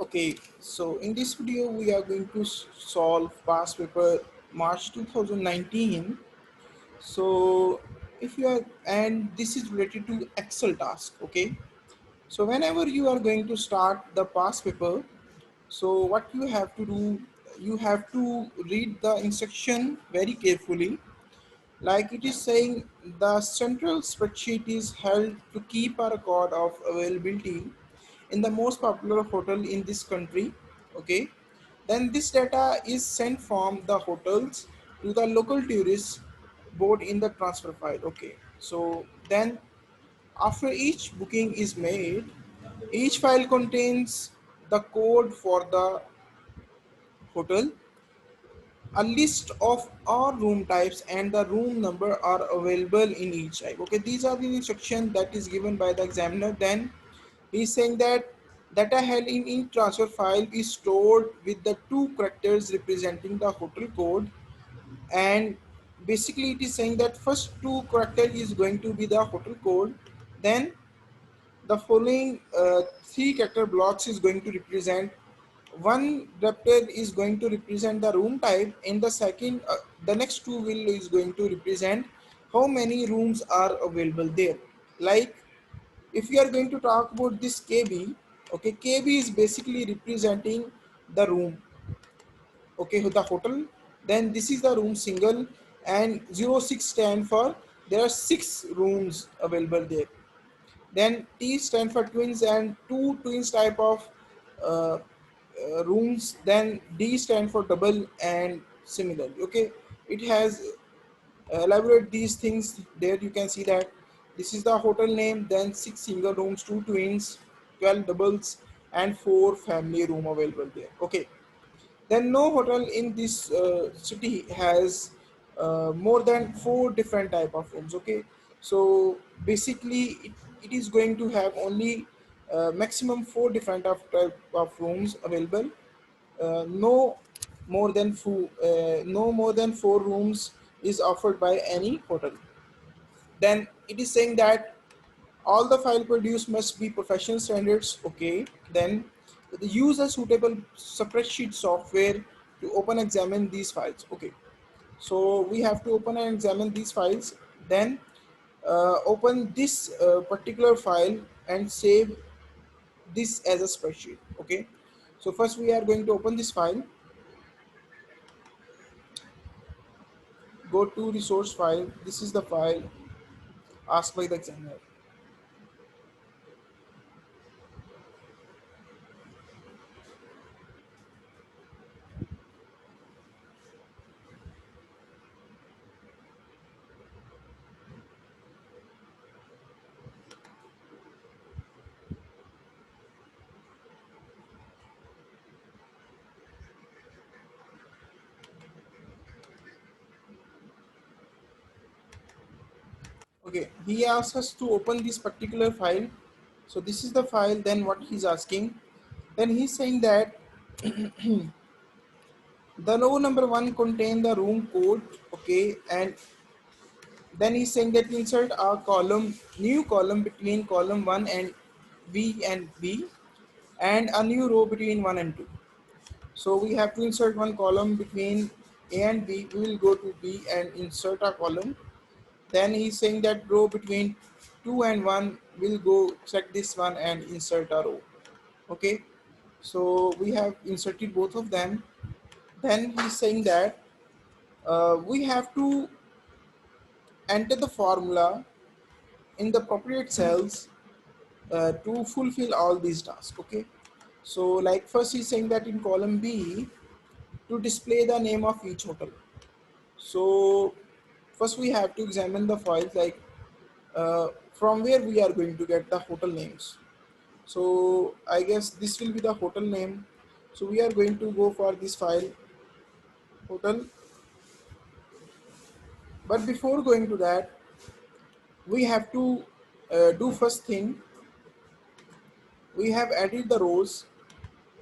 Okay, so in this video we are going to solve past paper March 2019. So if you are, and this is related to Excel task. Okay, so whenever you are going to start the past paper, so what you have to do, you have to read the instruction very carefully. Like it is saying, the central spreadsheet is held to keep a record of availability in the most popular hotel in this country. Okay, then this data is sent from the hotels to the local tourist board in the transfer file. Okay, so then after each booking is made, each file contains the code for the hotel, a list of all room types, and the room number are available in each type. Okay, these are the instruction that is given by the examiner. Then he's saying that data held in each transfer file is stored with the two characters representing the hotel code. And basically it is saying that first two character is going to be the hotel code, then the following three character blocks is going to represent, one raptor is going to represent the room type, and the second the next two will is going to represent how many rooms are available there. Like if you are going to talk about this KB, okay, KB is basically representing the room, okay, the hotel. Then this is the room single, and 06 stand for there are 6 rooms available there. Then T stand for twins and two twins type of uh, rooms. Then D stand for double and similar. Okay, it has elaborate these things there. You can see that this is the hotel name. Then 6 single rooms, 2 twins, 12 doubles, and 4 family room available there. Okay, then no hotel in this city has more than 4 different type of rooms. Okay, so basically it is going to have only maximum 4 different of type of rooms available. No more than no more than 4 rooms is offered by any hotel. Then it is saying that all the file produced must be professional standards. Okay, then use a suitable spreadsheet software to open examine these files. Okay, so we have to open and examine these files. Then open this particular file and save this as a spreadsheet. Okay, so first we are going to open this file, go to resource file. This is the file asked by the examiner. Okay, he asks us to open this particular file. So this is the file. Then what he's asking, then he's saying that the row number 1 contain the room code. Okay, and then he's saying that insert a column, new column between column 1 and V and B, and a new row between 1 and 2. So we have to insert one column between A and B. We will go to B and insert a column. Then he's saying that row between 2 and 1 will go check this one and insert a row. Okay, so we have inserted both of them. Then he's saying that we have to enter the formula in the appropriate cells to fulfill all these tasks. Okay, so like first he's saying that in column B, to display the name of each hotel. So first we have to examine the files, like from where we are going to get the hotel names. So I guess this will be the hotel name. So we are going to go for this file, hotel. But before going to that, we have to do first thing. We have added the rows,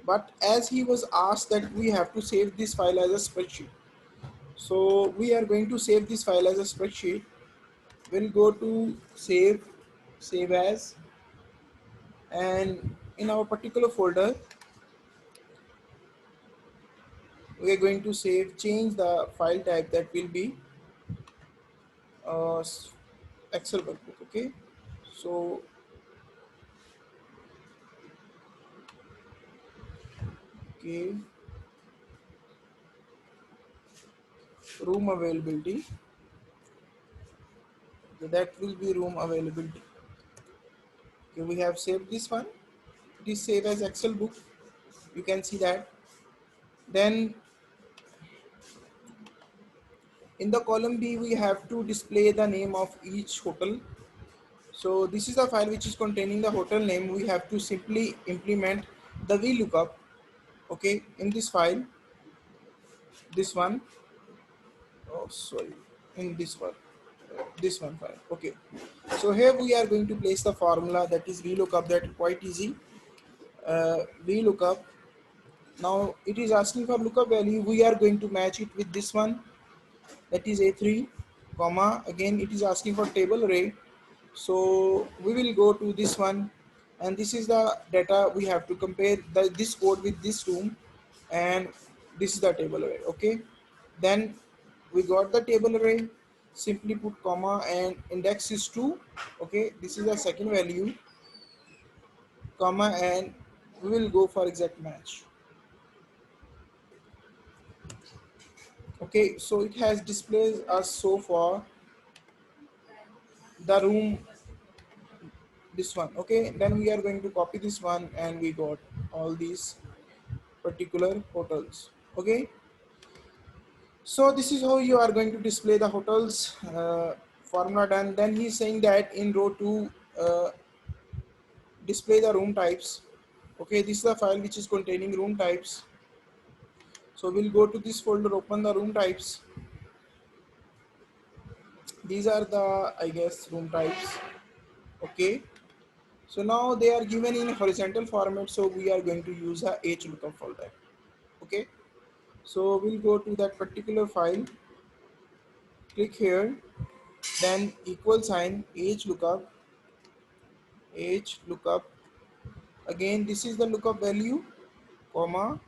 but as he was asked that we have to save this file as a spreadsheet. So we are going to save this file as a spreadsheet. We'll go to save as, and in our particular folder we are going to save, change the file type, that will be uh, Excel workbook. Okay, so okay, room availability. Okay, that will be room availability. Okay, we have saved this one. It is saved as Excel book. You can see that. Then in the column B, we have to display the name of each hotel. So this is a file which is containing the hotel name. We have to simply implement the VLOOKUP. Okay, in this file, this one. Oh, sorry, in this one file. Okay, so here we are going to place the formula, that is VLOOKUP. That quite easy. VLOOKUP. Now it is asking for lookup value. We are going to match it with this one, that is A3, comma. Again, it is asking for table array. So we will go to this one, and this is the data. We have to compare this code with this room, and this is the table array. Okay, then we got the table array. Simply put comma, and index is 2. Okay, this is the second value, comma, and we will go for exact match. Okay, so it has displayed us so far the room, this one. Okay, then we are going to copy this one, and we got all these particular hotels. Okay, so this is how you are going to display the hotels. Formula done. Then he's saying that in row 2, display the room types. Okay, this is the file which is containing room types. So we'll go to this folder, open the room types. These are the, I guess, room types. Okay, so now they are given in horizontal format, so we are going to use a HLOOKUP for that. Okay, so we'll go to that particular file, click here, then equal sign HLOOKUP. Again, this is the lookup value, comma,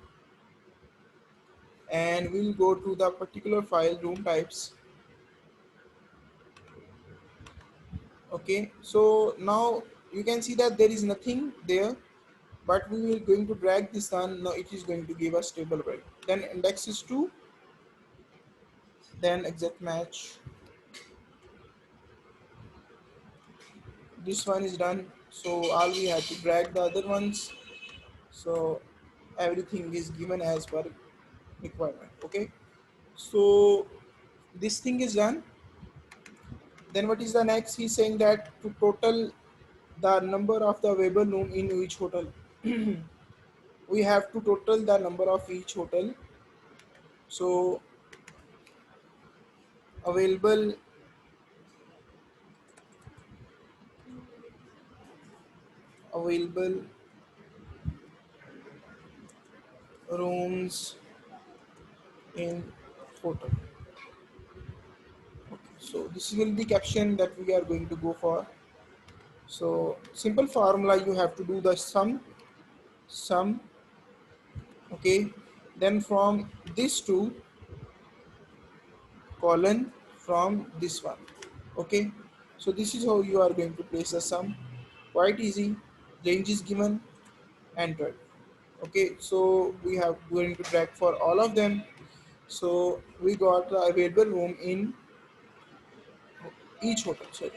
and we'll go to the particular file room types. Okay, so now you can see that there is nothing there, but we will going to drag this one. Now it is going to give us table array. Then index is 2, then exact match. This one is done, so all we have to drag the other ones. So everything is given as per requirement. Okay, so this thing is done. Then what is the next? He's saying that to total the number of the available room in each hotel. We have to total the number of each hotel. So available available rooms in hotel. Okay, so this will be caption that we are going to go for. So simple formula, you have to do the sum. Okay, then from this to colon from this one. Okay, so this is how you are going to place a sum. Quite easy. Range is given, entered. Okay, so we have going to drag for all of them. So we got the available room in each hotel. Sorry,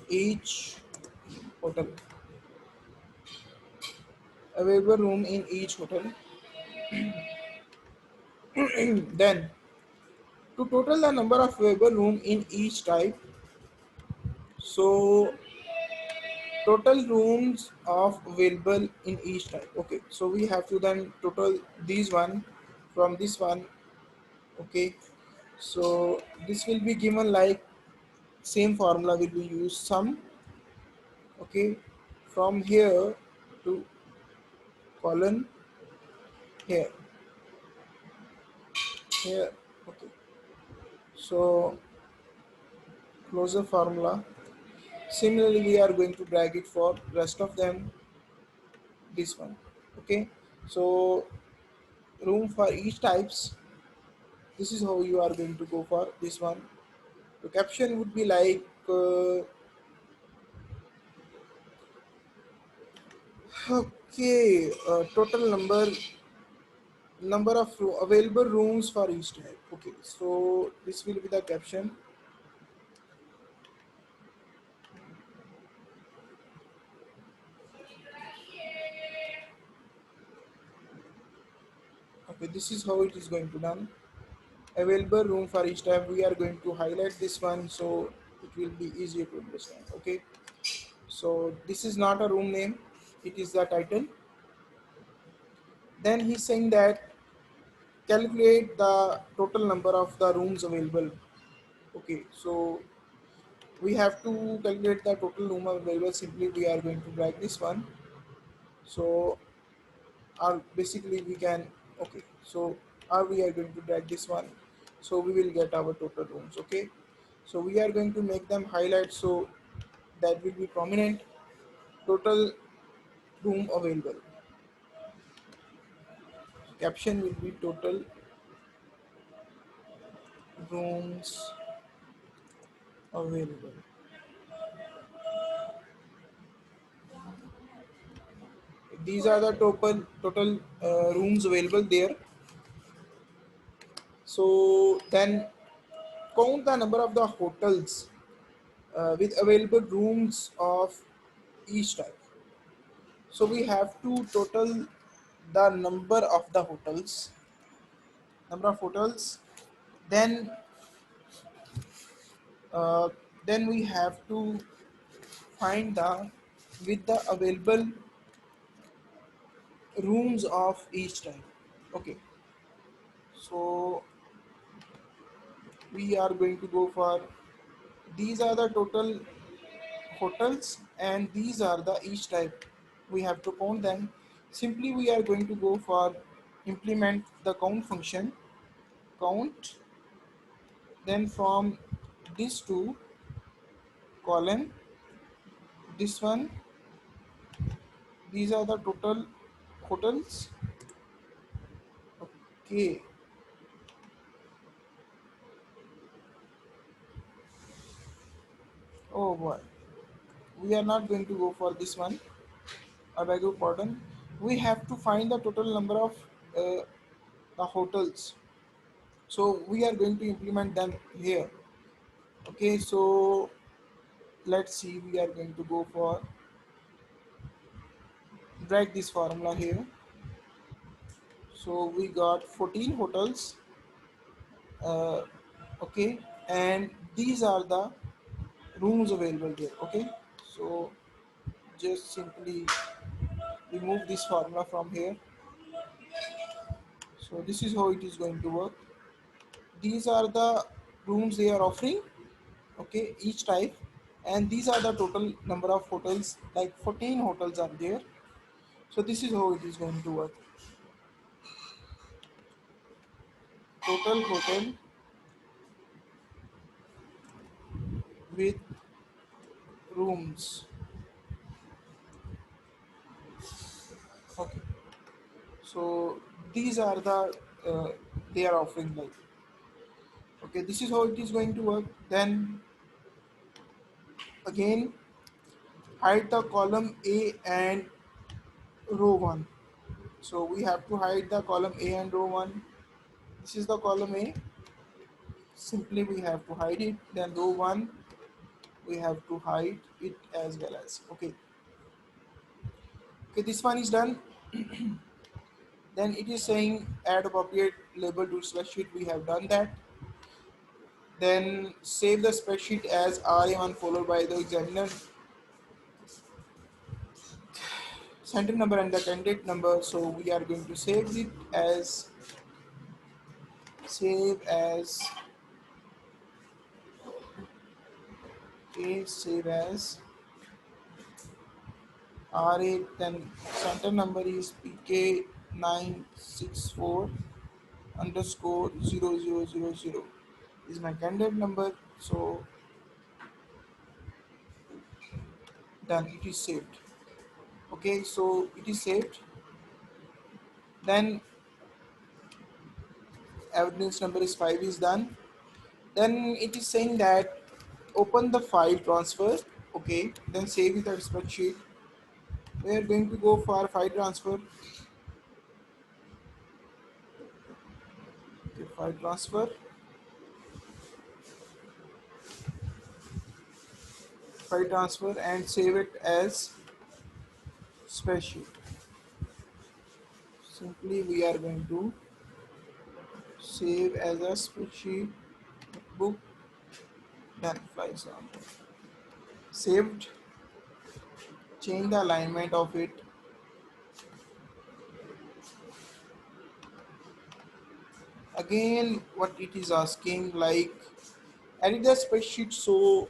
each hotel, available room in each hotel. Then to total the number of available room in each type. So total rooms of available in each type. Okay, so we have to then total these one from this one. Okay, so this will be given like same formula will be used, sum. Okay, from here to colon here, here. Okay, so close the formula. Similarly, we are going to drag it for rest of them, this one. Okay, so room for each types. This is how you are going to go for this one. The caption would be like okay, total number of available rooms for each type. Okay, so this will be the caption. Okay, this is how it is going to done. Available room for each type. We are going to highlight this one so it will be easier to understand. Okay, so this is not a room name, it is the title. Then he's saying that calculate the total number of the rooms available. Okay, so we have to calculate the total room available. Simply we are going to drag this one. So basically we can, okay, so we are going to drag this one, so we will get our total rooms. Okay, so we are going to make them highlight so that will be prominent. Total room available. Caption will be total rooms available. These are the total rooms available there. So then count the number of the hotels with available rooms of each type. So we have to total the number of hotels. Then uh, then we have to find the with the available rooms of each type. Okay, so we are going to go for these are the total hotels and these are the each type. We have to count them. Simply we are going to go for implement the count function. Count, then from this two column, this one, these are the total hotels. Okay, oh boy, we are not going to go for this one. I beg your pardon. We have to find the total number of uh, the hotels, so we are going to implement them here. Okay, so let's see, we are going to go for drag this formula here. So we got 14 hotels. uh, okay, and these are the rooms available there. Okay, so just simply remove this formula from here. So this is how it is going to work. These are the rooms they are offering. Okay, each type, and these are the total number of hotels, like 14 hotels are there. So this is how it is going to work. Total hotel with rooms. Okay, so these are the they are offering, like, okay, this is how it is going to work. Then again hide the column A and row 1. So we have to hide the column A and row 1. This is the column A. Simply we have to hide it. Then row 1 we have to hide it as well as. Okay, okay, this one is done. Then it is saying add appropriate label to spreadsheet. We have done that. Then save the spreadsheet as RA1 followed by the examiner center number and the candidate number. So we are going to save as save as R8. Then center number is PK964 underscore 0000 is my candidate number. So done, it is saved. Okay, so it is saved. Then evidence number is 5 is done. Then it is saying that open the file transfer. Okay, then save it as spreadsheet. We are going to go for file transfer. Okay, file transfer, and save it as spreadsheet. Simply we are going to save as a spreadsheet book, then file sample. Saved, change the alignment of it. Again, what it is asking, like edit the spreadsheet so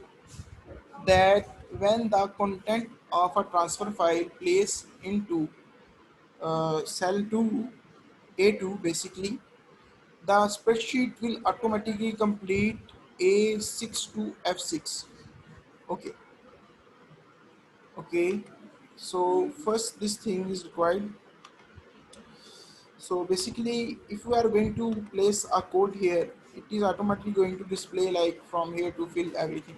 that when the content of a transfer file placed into cell 2 A2 basically, the spreadsheet will automatically complete A6 to F6. Okay, okay. So first this thing is required. So basically, if we are going to place a code here, it is automatically going to display like from here to fill everything.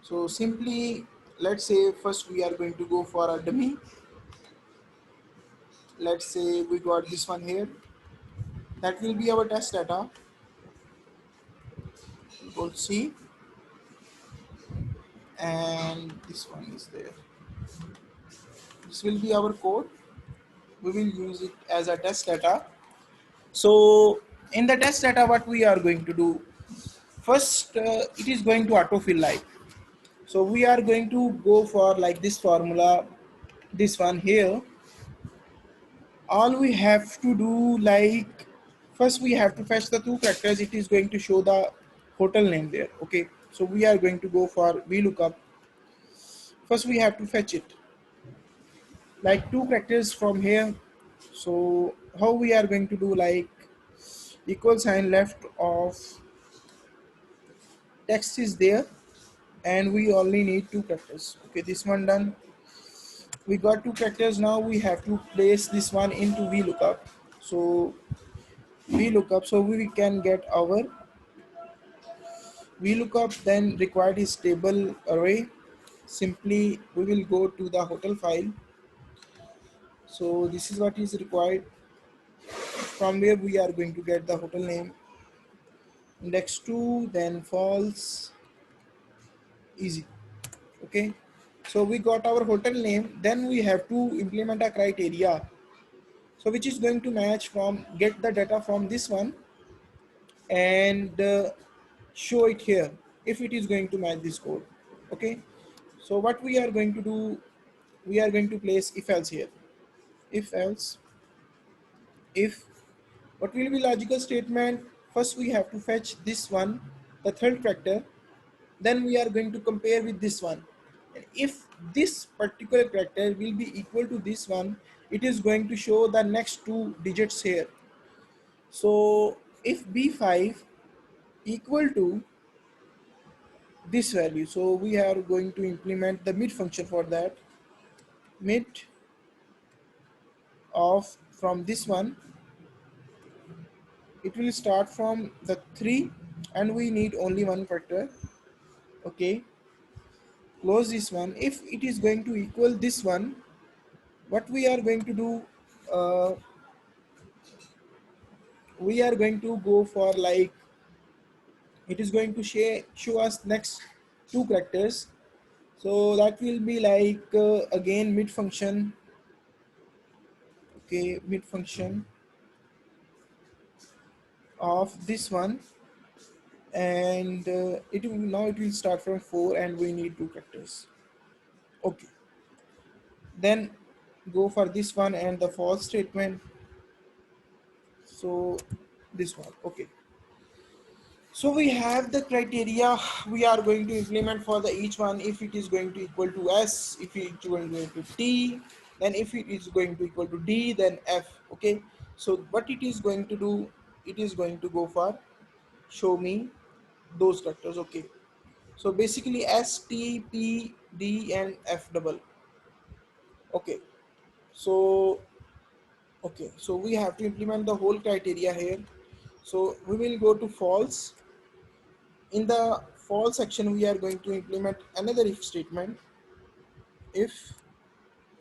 So simply, let's say first we are going to go for a dummy. Let's say we got this one here. That will be our test data. Control C, and this one is there. This will be our code. We will use it as a test data. So in the test data, what we are going to do first, it is going to autofill like. So we are going to go for like this formula, this one here. All we have to do, like first we have to fetch the two characters. It is going to show the hotel name there. Okay, so we are going to go for VLOOKUP. First we have to fetch it like two characters from here. So how we are going to do, like equal sign left of text is there, and we only need two characters. Okay, this one done. We got two characters. Now we have to place this one into VLOOKUP. So VLOOKUP, so we can get our VLOOKUP, then required is table array. Simply we will go to the hotel file. So this is what is required, from where we are going to get the hotel name. Index 2, then false, easy. Okay, so we got our hotel name. Then we have to implement a criteria, so which is going to match from get the data from this one, and show it here if it is going to match this code. Okay, so what we are going to do, we are going to place if else here. If else, if, what will be logical statement, first we have to fetch this one, the third factor, then we are going to compare with this one, and if this particular character will be equal to this one, it is going to show the next two digits here. So if b5 equal to this value, so we are going to implement the mid function for that. Mid of from this one, it will start from the 3, and we need only one factor. Okay, close this one. If it is going to equal this one, what we are going to do, uh, we are going to go for like, it is going to show us next two characters. So that will be like again mid function. Okay, mid function of this one, and it will now it will start from 4, and we need two characters. Okay, then go for this one and the false statement. So this one. Okay, so we have the criteria we are going to implement for the each one. If it is going to equal to S, if it is going to T, then if it is going to equal to D, then F. Okay, so what it is going to do, it is going to go for show me those characters. Okay, so basically S, T, P, D, and F double. Okay, so okay, so we have to implement the whole criteria here. So we will go to false. In the false section we are going to implement another if statement. If,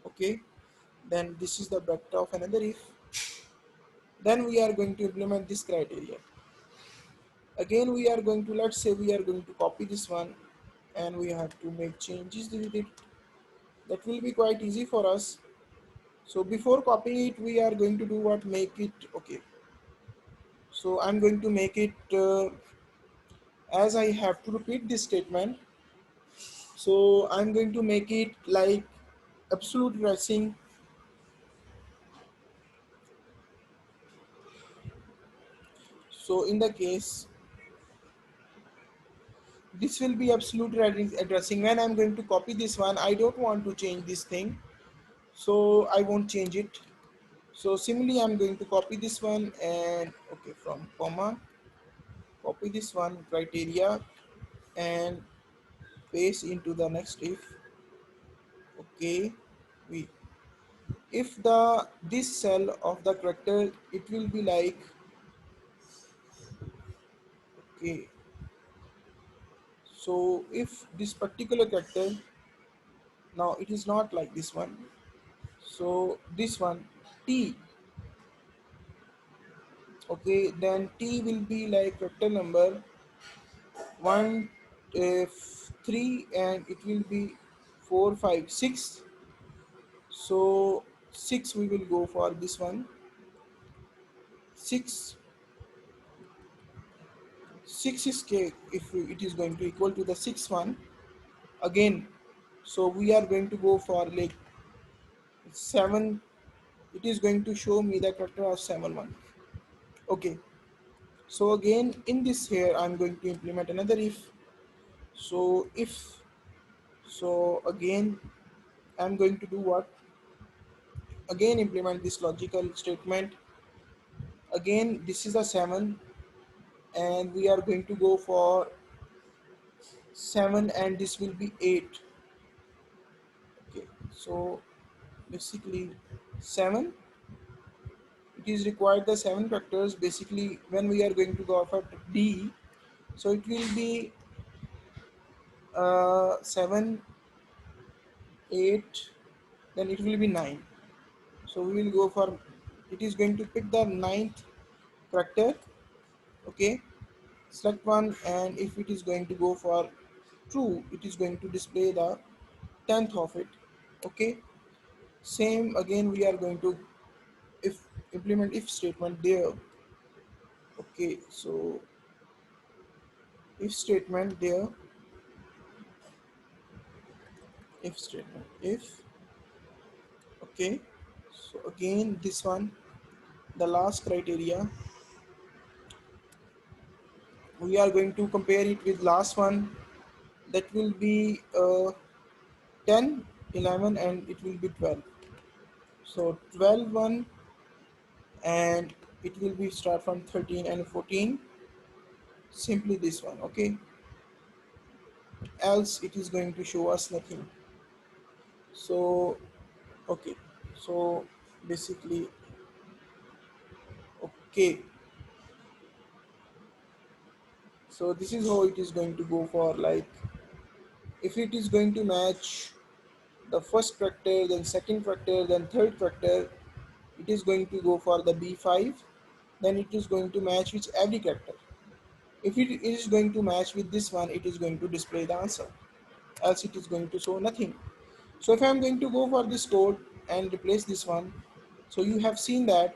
okay, then this is the vector of another if. Then we are going to implement this criteria. Again we are going to, let's say we are going to copy this one and we have to make changes with it. That will be quite easy for us. So before copying it we are going to do what, make it, okay, so I'm going to make it as I have to repeat this statement, so I'm going to make it like absolute addressing. So in the case, this will be absolute addressing. When I'm going to copy this one, I don't want to change this thing, so I won't change it. So similarly I'm going to copy this one and, okay, from comma, copy this one criteria and paste into the next if. Okay, we, if the this cell of the character, it will be like, okay, so if this particular character, now it is not like this one, so this one t, okay, then t will be like character number 1, 3, and it will be 4, 5, 6. So 6 we will go for this one, 6. 6 is k, if it is going to equal to the 6 one again, so we are going to go for like 7. It is going to show me the character of 7 1. Okay, so again in this here I'm going to implement another if. So if, so again I'm going to do what, again implement this logical statement. Again this is a 7 and we are going to go for 7 and this will be 8. Okay, so basically 7, it is required the 7 factors. Basically when we are going to go for d, so it will be 7, 8, then it will be 9. So we will go for, it is going to pick the ninth character. Okay, select one, and if it is going to go for true, it is going to display the 10th of it. Okay, same again we are going to, if, implement if statement there. Okay, so if statement there, if statement if, okay, so again this one, the last criteria, we are going to compare it with last one, that will be 10, 11, and it will be 12. So 12 one, and it will be start from 13 and 14, simply this one. Okay, else it is going to show us nothing. So okay, so basically, okay, so this is how it is going to go for, like, if it is going to match the first factor, then second factor, then third factor, it is going to go for the B5. Then it is going to match with every character. If it is going to match with this one, it is going to display the answer, else it is going to show nothing. So if I'm going to go for this code and replace this one, so you have seen that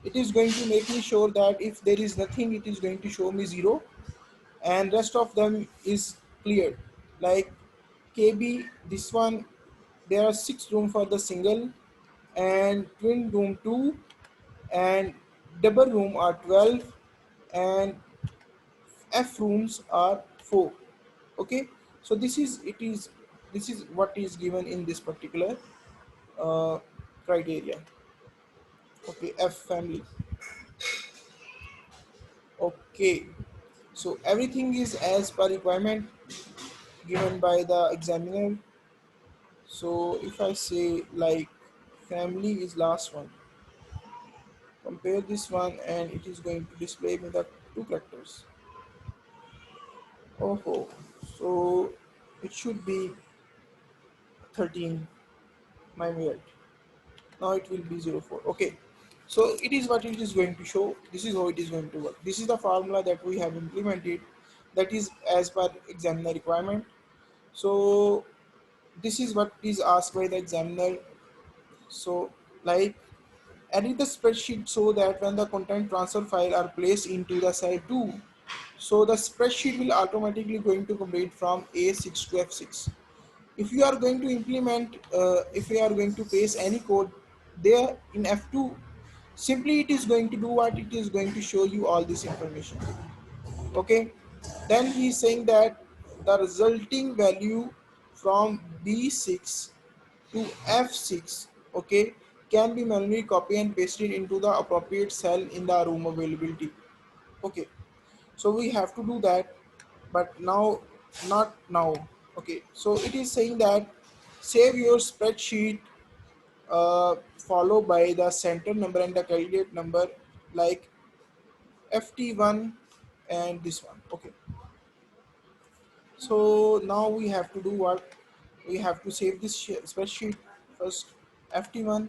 it is going to make me sure that if there is nothing, it is going to show me 0, and rest of them is cleared. Like KB, this one, there are 6 room for the single, and twin room 2, and double room are 12, and F rooms are 4. Okay, so this is, it is, this is what is given in this particular uh, criteria. Okay, F family. Okay, so everything is as per requirement given by the examiner. So if I say like family is last one, compare this one, and it is going to display me the two characters. Oh, so it should be 13. My weird. Now it will be 04. Okay, so it is what it is going to show. This is how it is going to work. This is the formula that we have implemented, that is as per examiner requirement. So this is what is asked by the examiner. So like, edit the spreadsheet so that when the content transfer file are placed into the cell 2, so the spreadsheet will automatically going to complete from A6 to F6. If you are going to implement, if you are going to paste any code there in F2, simply it is going to do what, it is going to show you all this information. Okay, then he is saying that the resulting value from B6 to F6, okay, can be manually copied and pasted into the appropriate cell in the room availability. Okay, so we have to do that, but now, not now. Okay, so it is saying that save your spreadsheet, followed by the center number and the candidate number, like ft1 and this one. Okay, so now we have to do what, we have to save this spreadsheet first, ft1,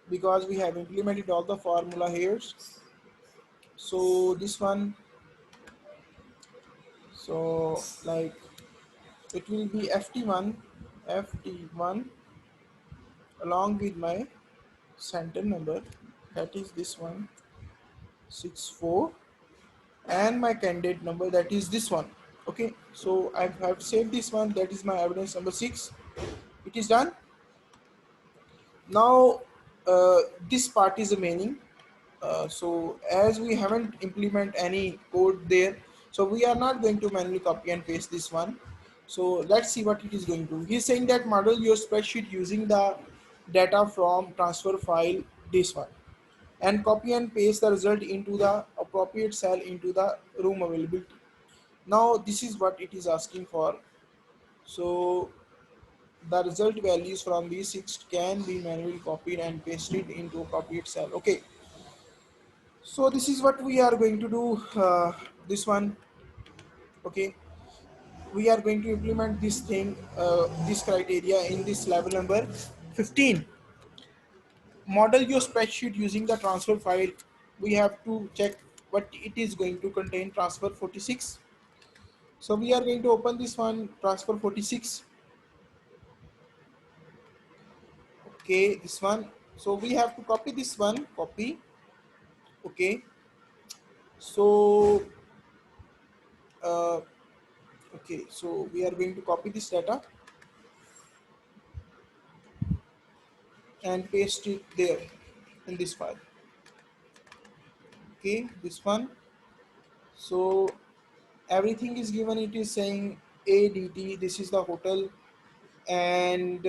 because we have implemented all the formula here. So this one, so like, it will be ft1 along with my center number, that is this one, 64, and my candidate number, that is this one. Okay, so I have saved this one, that is my evidence number 6. It is done. Now this part is remaining. So as we haven't implement any code there, so we are not going to manually copy and paste this one. So let's see what it is going to. He's saying that model your spreadsheet using the data from transfer file, this one, and copy and paste the result into the appropriate cell into the room availability. Now this is what it is asking for. So the result values from B6 can be manually copied and pasted into appropriate cell. Okay, so this is what we are going to do. This one. Okay, we are going to implement this thing, this criteria in this level number 15. Model your spreadsheet using the transfer file. We have to check what it is going to contain, transfer 46. So we are going to open this one, transfer 46. Okay, this one. So we have to copy this one, copy. Okay, so uh, okay, so we are going to copy this data and paste it there in this file. Okay, this one. So everything is given, it is saying ADT, this is the hotel, and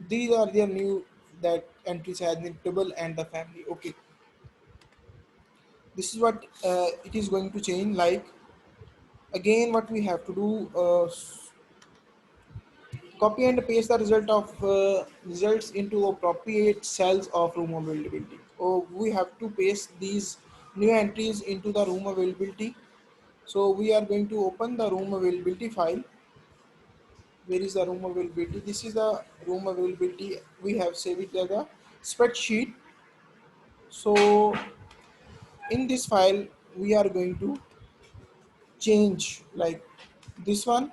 these are their new, that entries has been table and the family. Okay, this is what it is going to change. Like, again what we have to do, copy and paste the results into appropriate cells of room availability. Oh, we have to paste these new entries into the room availability. So we are going to open the room availability file. Where is the room availability? This is the room availability. We have saved it as a spreadsheet. So in this file, we are going to change, like, this one.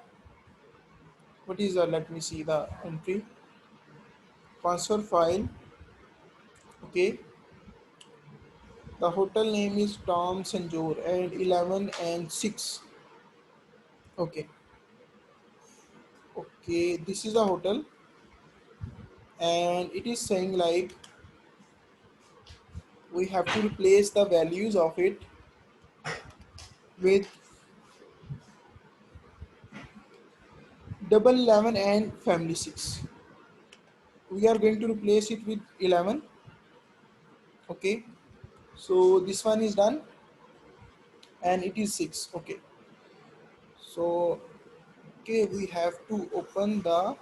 What is the, let me see the entry, transfer file. Okay, the hotel name is Tom Sanjor and 11 and 6. Okay, okay, this is the hotel, and it is saying like, we have to replace the values of it with double 11 and family 6. We are going to replace it with 11. Okay, so this one is done, and it is 6. Okay, so okay, we have to open the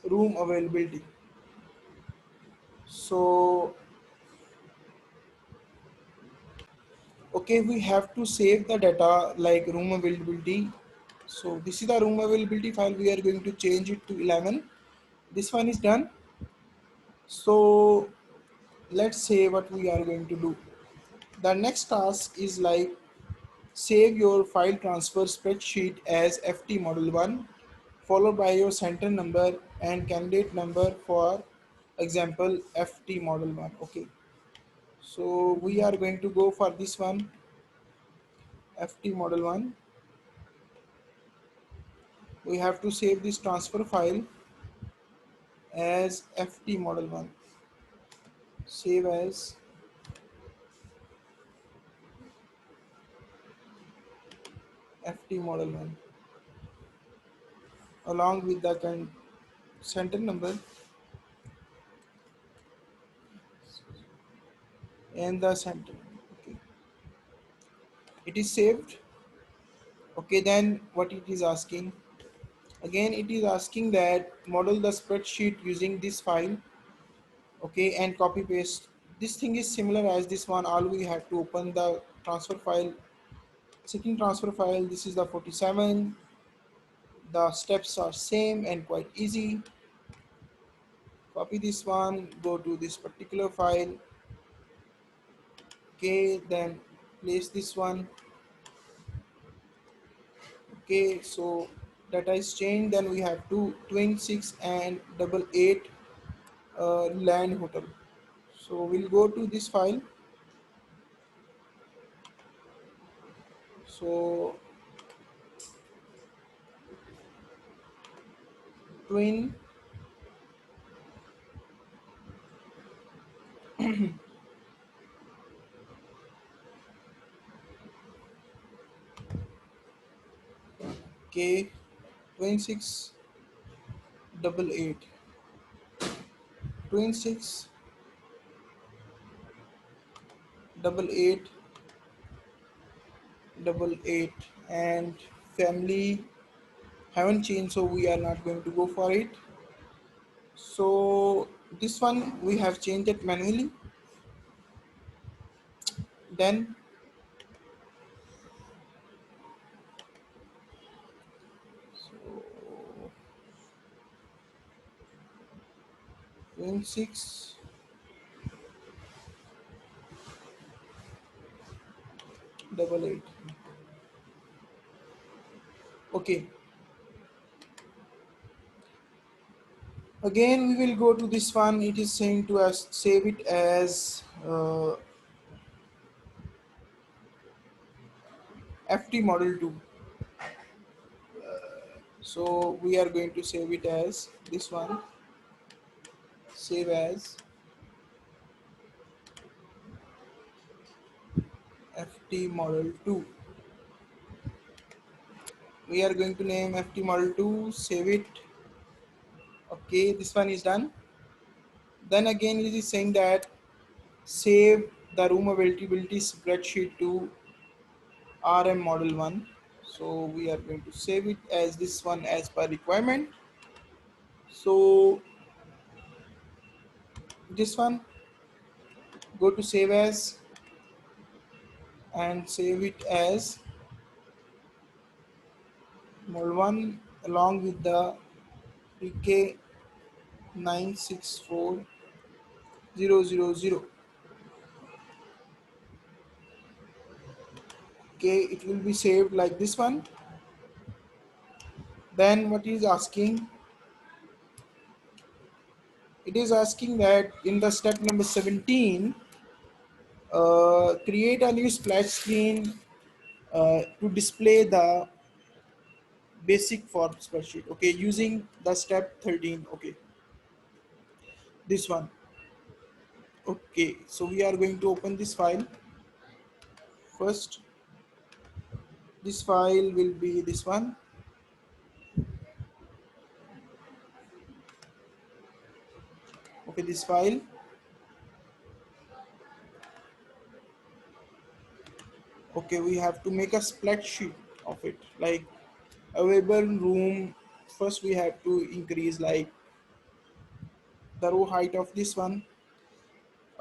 room availability. So okay, we have to save the data like room availability. So this is the room availability file. We are going to change it to 11. This one is done. So let's say what we are going to do. The next task is like save your file transfer spreadsheet as FT model 1 followed by your center number and candidate number, for example FT model 1. Okay, so we are going to go for this one, FT model 1. We have to save this transfer file as FT model 1. Save as FT model 1 along with the center number and the center. Okay, it is saved. Okay, then what it is asking, again it is asking that model the spreadsheet using this file. Okay, and copy paste. This thing is similar as this one. All we have to open the transfer file, second transfer file. This is the 47. The steps are same and quite easy. Copy this one, go to this particular file. Okay, then place this one. Okay, so data is changed. Then we have two twin 6 and double 8 land hotel. So we'll go to this file. So twin K twin 6 double 8 twin 6 double 8 double 8 and family haven't changed, so we are not going to go for it. So this one we have changed it manually. Then so twin 6 double 8. Okay, again we will go to this one. It is saying to us save it as FT model 2. So we are going to save it as this one, save as FT model 2. We are going to name FT model 2, save it. Okay, this one is done. Then again it is saying that save the room availability spreadsheet to RM model 1. So we are going to save it as this one as per requirement. So this one, go to save as and save it as model 1 along with the PK 964000. Okay, it will be saved like this one. Then what is asking, it is asking that in the step number 17, create a new splash screen to display the basic form spreadsheet. Okay, using the step 13. Okay, this one. Okay, so we are going to open this file first. This file will be this one. Okay, this file. Okay, we have to make a spreadsheet of it, like available room. First we have to increase like the row height of this one,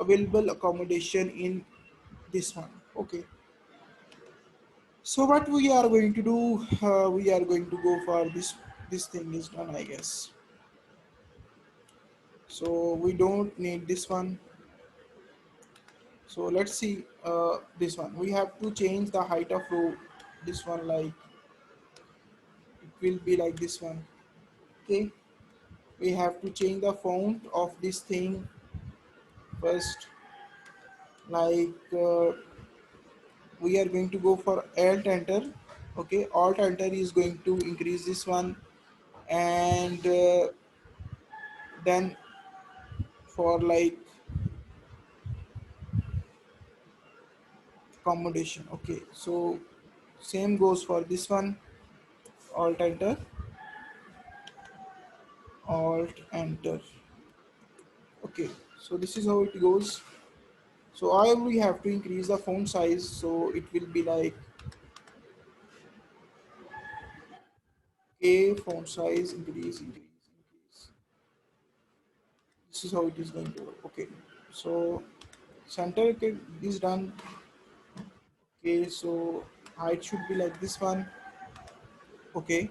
available accommodation in this one. Okay, so what we are going to do, we are going to go for this thing is done, I guess. So we don't need this one. So let's see, this one we have to change the height of row. This one, like, it will be like this one. Okay, we have to change the font of this thing first. Like, we are going to go for alt enter. Okay, alt enter is going to increase this one. And then for like accommodation. Okay, so same goes for this one. Alt enter, alt enter. Okay, so this is how it goes. So I we have to increase the font size, so it will be like a font size increase. This is how it is going to work. Okay, so center, okay, is done. Okay, so height should be like this one. Okay,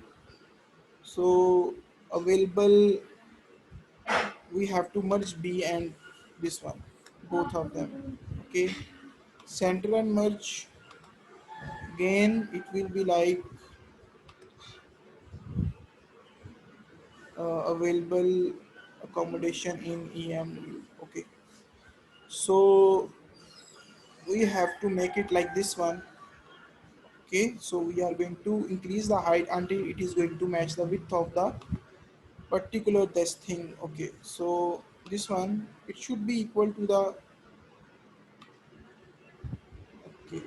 so available, we have to merge B and this one, both of them. Okay, center and merge, again it will be like available accommodation in EM. Okay, so we have to make it like this one. Okay, so we are going to increase the height until it is going to match the width of the particular this thing. Okay, so this one, it should be equal to the, okay,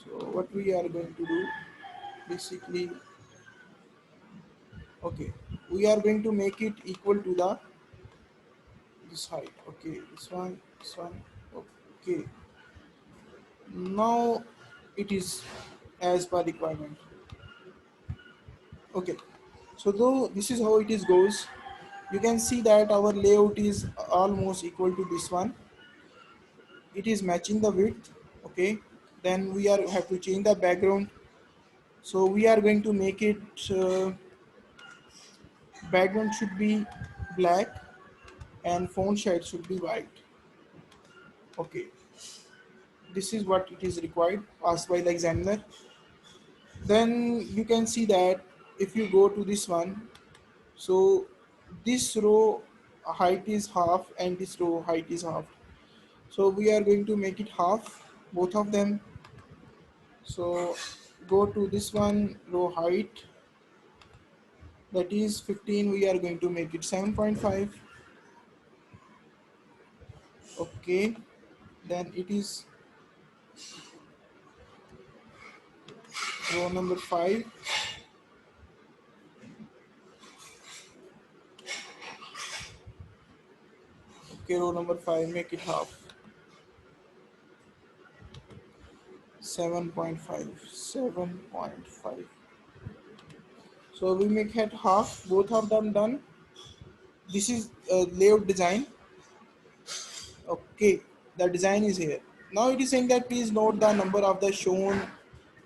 so what we are going to do basically, okay, we are going to make it equal to the this height. Okay, this one. Okay, now it is as per requirement. Okay, so though this is how it is goes, you can see that our layout is almost equal to this one. It is matching the width. Okay, then we are have to change the background. So we are going to make it, background should be black and font shade should be white. Okay, this is what it is required asked by the examiner. Then you can see that if you go to this one, so this row height is half and this row height is half. So we are going to make it half, both of them. So go to this one, row height, that is 15, we are going to make it 7.5. Okay, then it is row number 5. Okay, row number 5, make it half, 7.5, 7.5. So we make it half, both of them done. This is layout design. Okay, the design is here. Now it is saying that please note the number of the shown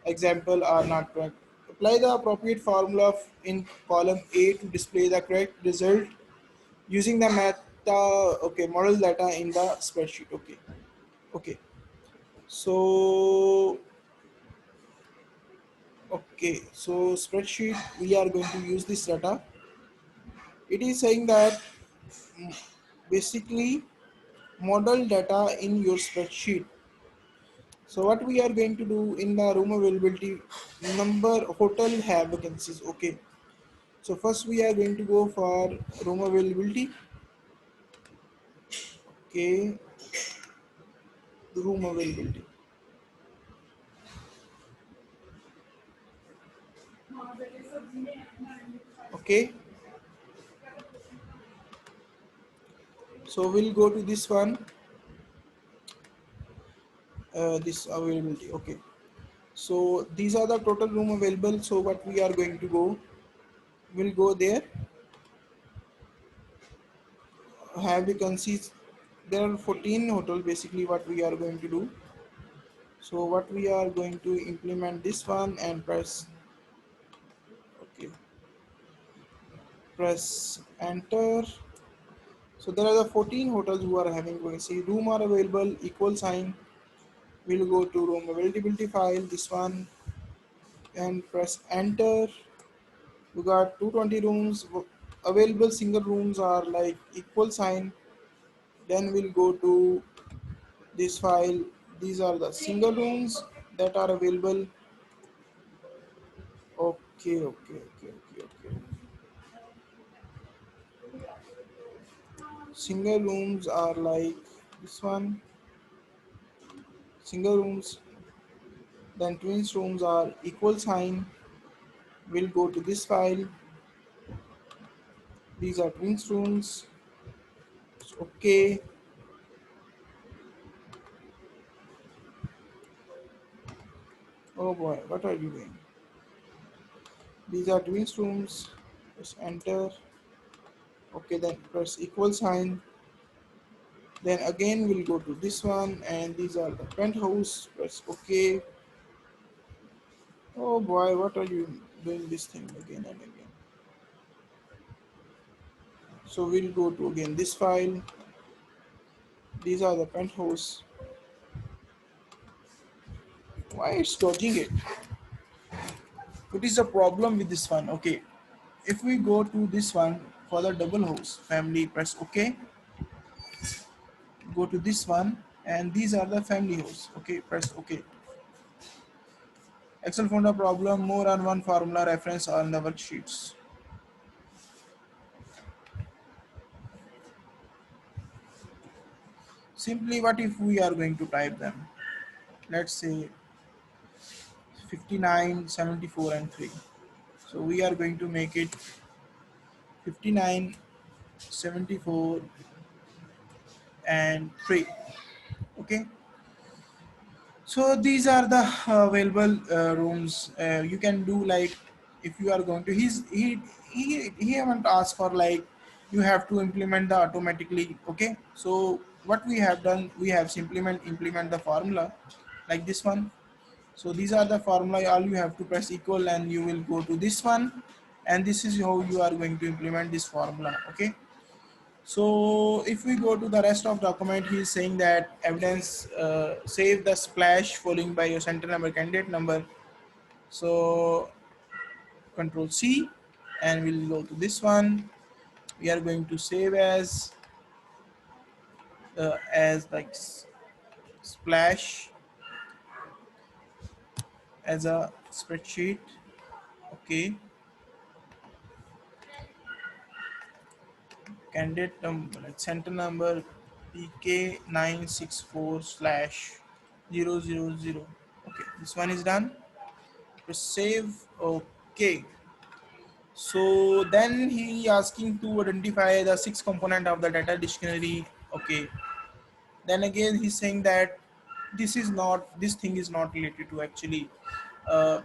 example are not correct. Apply the appropriate formula in column A to display the correct result using the meta, okay, model data in the spreadsheet. Okay, okay. So okay, so spreadsheet, we are going to use this data. It is saying that, basically, model data in your spreadsheet. So what we are going to do in the room availability, number hotel have vacancies. Okay, so first we are going to go for room availability. Okay, room availability. Okay, so we'll go to this one, this availability. Okay, so these are the total room available. So what we are going to go, we'll go there. have vacancies. There are 14 hotels basically what we are going to do. So what we are going to implement this one and okay, press enter. So there are the 14 hotels who are having vacancy. Room are available, equal sign. We'll go to room availability file, this one, and press enter. We got 220 rooms available. Single rooms are like equal sign. Then we'll go to this file. These are the single rooms that are available. Okay. Single rooms are like this one. Single rooms. Then twins rooms are equal sign. We'll go to this file. These are twins rooms. Okay. Oh boy, what are you doing? These are twins rooms. Press enter. Okay, then press equal sign. Then again we'll go to this one, and these are the penthouse. Press OK. Oh boy, what are you doing this thing again and again? So we'll go to again this file. These are the penthouse. Why it's dodging it? What is the problem with this one? Okay, if we go to this one for the double house family, press OK. Go to this one, and these are the family house. Okay, press OK. Excel found a problem. More on one formula reference on the worksheets. Simply, what if we are going to type them? Let's say 59, 74, and 3. So we are going to make it 59, 74, and 3. Okay. So these are the available rooms. You can do like, if you are going to he haven't asked for like you have to implement the automatically. Okay. So what we have done, we have simply implement the formula like this one. So these are the formula. All you have to press equal, and you will go to this one, and this is how you are going to implement this formula. Okay. So if we go to the rest of document, he is saying that evidence save the splash following by your center number, candidate number. So control C, and we'll go to this one. We are going to save as like splash as a spreadsheet. Okay, candidate number, like center number PK964 slash 000. Okay, this one is done. Press save. Okay. So then he asking to identify the six component of the data dictionary. Okay. Then again he's saying that this thing is not related to actually.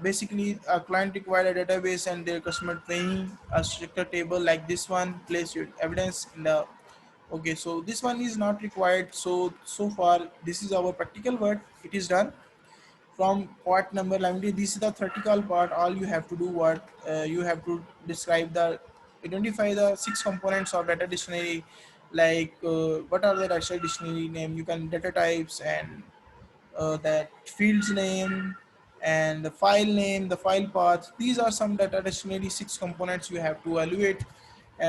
Basically, a client required a database and their customer training a structured table like this one. Place your evidence in the. Okay, so this one is not required. So far this is our practical work. It is done. From part number 11, this is the theoretical part. All you have to do, what you have to describe the identify the six components of data dictionary, like what are the data dictionary name, you can data types, and that fields name, and the file name, the file path. These are some data dictionary six components you have to evaluate.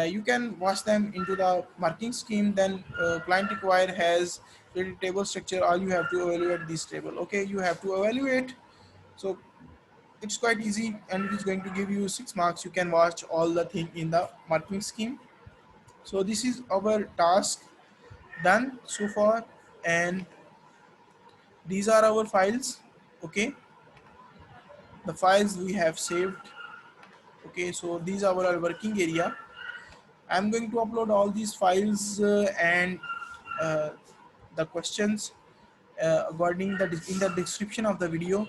You can wash them into the marking scheme. Then client require has the table structure. All you have to evaluate this table. Okay, you have to evaluate. So it's quite easy, and it is going to give you 6 marks. You can watch all the thing in the marking scheme. So this is our task done so far, and these are our files. Okay, the files we have saved. Okay, so these are our working area. I'm going to upload all these files and uh, the questions according the in the description of the video.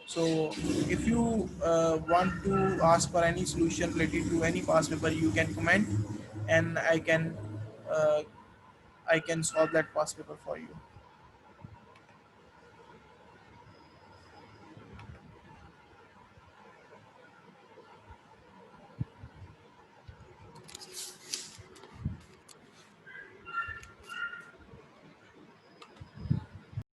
So if you want to ask for any solution related to any past paper, you can comment, and I can uh, I can solve that past paper for you.